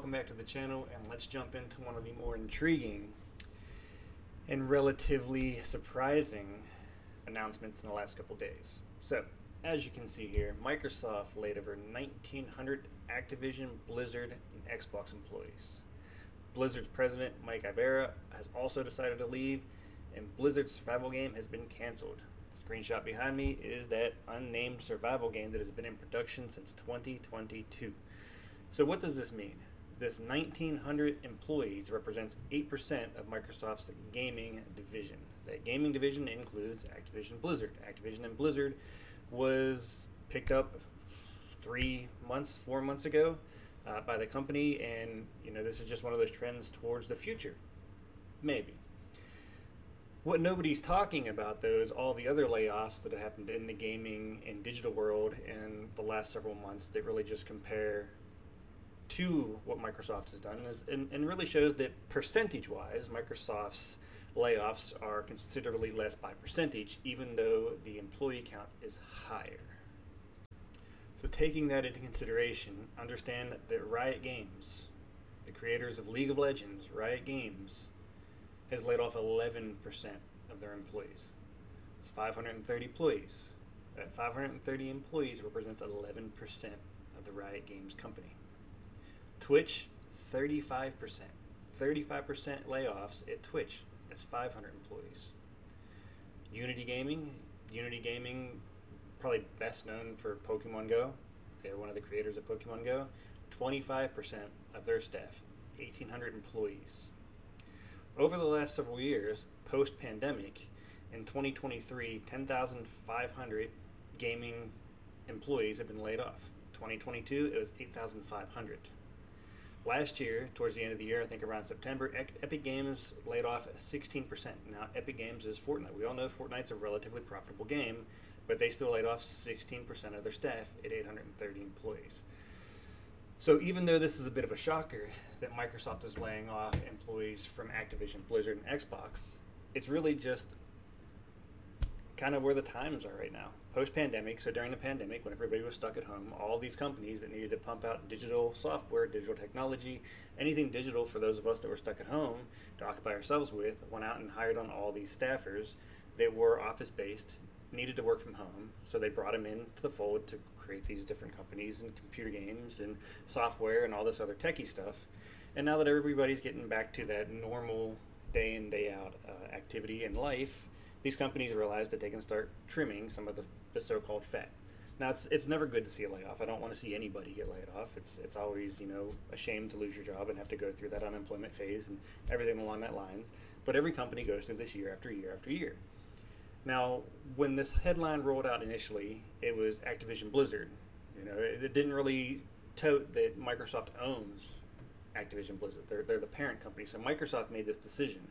welcome back to the channel, and let's jump into one of the more intriguing and relatively surprising announcements in the last couple days. So, as you can see here, Microsoft laid over 1,900 Activision, Blizzard, and Xbox employees. Blizzard's president, Mike Ibarra, has also decided to leave, and Blizzard's survival game has been canceled. The screenshot behind me is that unnamed survival game that has been in production since 2022. So what does this mean? This 1,900 employees represents 8% of Microsoft's gaming division. That gaming division includes Activision Blizzard. Activision and Blizzard was picked up 4 months ago by the company, and this is just one of those trends towards the future. Maybe. What nobody's talking about, though, is all the other layoffs that have happened in the gaming and digital world in the last several months that really just compare to what Microsoft has done and really shows that percentage-wise, Microsoft's layoffs are considerably less by percentage, even though the employee count is higher. So taking that into consideration, understand that Riot Games, the creators of League of Legends, Riot Games, has laid off 11% of their employees. It's 530 employees. That 530 employees represents 11% of the Riot Games company. Twitch, 35%. 35% layoffs at Twitch. That's 500 employees. Unity Gaming, probably best known for Pokemon Go. They're one of the creators of Pokemon Go. 25% of their staff, 1,800 employees. Over the last several years, post-pandemic, in 2023, 10,500 gaming employees have been laid off. 2022, it was 8,500. Last year, towards the end of the year, I think around September, Epic Games laid off 16%. Now, Epic Games is Fortnite. We all know Fortnite's a relatively profitable game, but they still laid off 16% of their staff at 830 employees. So even though this is a bit of a shocker that Microsoft is laying off employees from Activision, Blizzard, and Xbox, it's really just kind of where the times are right now. Post-pandemic, so during the pandemic, when everybody was stuck at home, all these companies that needed to pump out digital software, digital technology, anything digital for those of us that were stuck at home to occupy ourselves with, went out and hired on all these staffers that were office-based, needed to work from home, so they brought them into the fold to create these different companies and computer games and software and all this other techie stuff. And now that everybody's getting back to that normal day in, day out activity in life, these companies realize that they can start trimming some of the so-called fat. Now, it's never good to see a layoff. I don't want to see anybody get laid off. It's always, a shame to lose your job and have to go through that unemployment phase and everything along that lines. But every company goes through this year after year after year. Now, when this headline rolled out initially, it was Activision Blizzard. It didn't really tote that Microsoft owns Activision Blizzard. They're the parent company. So Microsoft made this decision.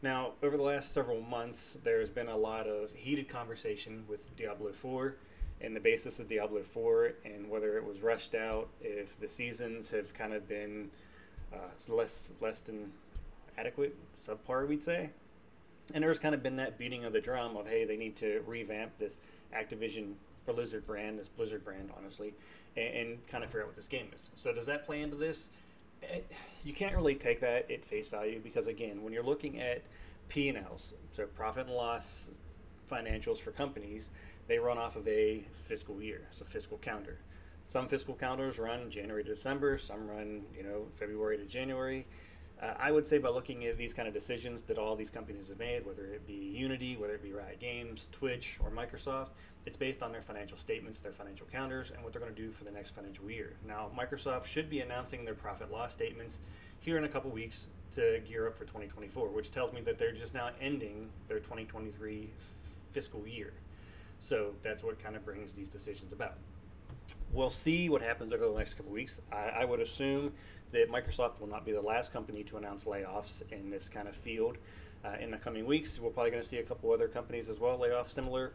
Now, over the last several months, there's been a lot of heated conversation with Diablo 4 and the basis of Diablo 4 and whether it was rushed out, if the seasons have kind of been less than adequate, subpar, we'd say. And there's kind of been that beating of the drum of, hey, they need to revamp this Activision Blizzard brand, this Blizzard brand, honestly, and kind of figure out what this game is. So does that play into this? You can't really take that at face value because, again, when you're looking at P&Ls, so profit and loss financials for companies, they run off of a fiscal year, so fiscal calendar. Some fiscal calendars run January to December, some run, February to January. I would say by looking at these kind of decisions that all these companies have made, whether it be Unity, whether it be Riot Games, Twitch, or Microsoft, it's based on their financial statements, their financial counters, and what they're going to do for the next financial year. Now, Microsoft should be announcing their profit loss statements here in a couple weeks to gear up for 2024, which tells me that they're just now ending their 2023 fiscal year. So that's what kind of brings these decisions about. We'll see what happens over the next couple weeks. I would assume that Microsoft will not be the last company to announce layoffs in this kind of field in the coming weeks. We're probably going to see a couple other companies as well lay off similar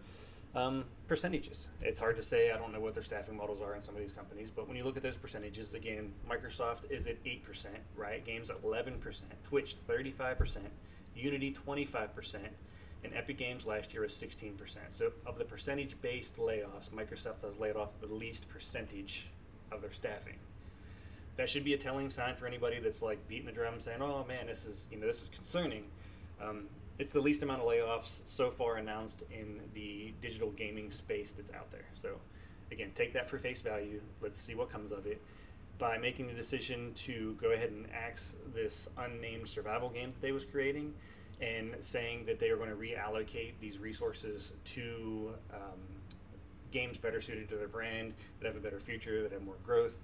percentages. It's hard to say. I don't know what their staffing models are in some of these companies, but when you look at those percentages, again, Microsoft is at 8%, Riot Games at 11%, Twitch 35%, Unity 25%, and Epic Games last year was 16%. So of the percentage-based layoffs, Microsoft has laid off the least percentage of their staffing. that should be a telling sign for anybody that's like beating the drum saying, "Oh man, this is concerning." It's the least amount of layoffs so far announced in the digital gaming space that's out there. So, again, take that for face value. Let's see what comes of it. By making the decision to go ahead and axe this unnamed survival game that they was creating, and saying that they are going to reallocate these resources to games better suited to their brand, that have a better future, that have more growth.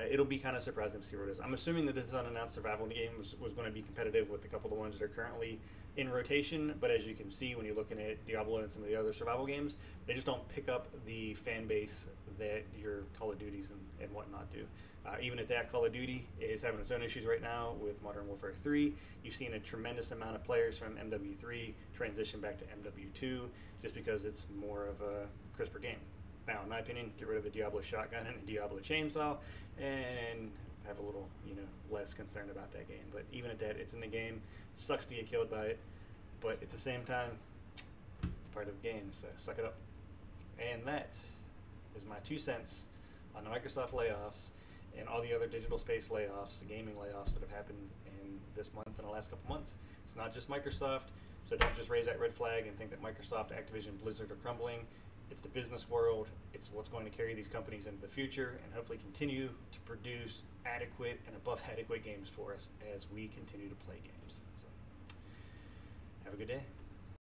It'll be kind of surprising to see what it is. I'm assuming that this unannounced survival game was going to be competitive with a couple of the ones that are currently in rotation, but as you can see when you're looking at Diablo and some of the other survival games, they just don't pick up the fan base that your Call of Duties and whatnot do. Even at that, Call of Duty is having its own issues right now with Modern Warfare 3. You've seen a tremendous amount of players from MW3 transition back to MW2 just because it's more of a crisper game. Now, in my opinion, get rid of the Diablo shotgun and the Diablo chainsaw and have a little, less concern about that game. But even at that, it's in the game. Sucks to get killed by it. But at the same time, it's part of the game, so suck it up. And that is my 2 cents on the Microsoft layoffs and all the other digital space layoffs, the gaming layoffs that have happened in this month and the last couple months. It's not just Microsoft, so don't just raise that red flag and think that Microsoft, Activision, Blizzard are crumbling. It's the business world. It's what's going to carry these companies into the future and hopefully continue to produce adequate and above adequate games for us as we continue to play games. So, have a good day.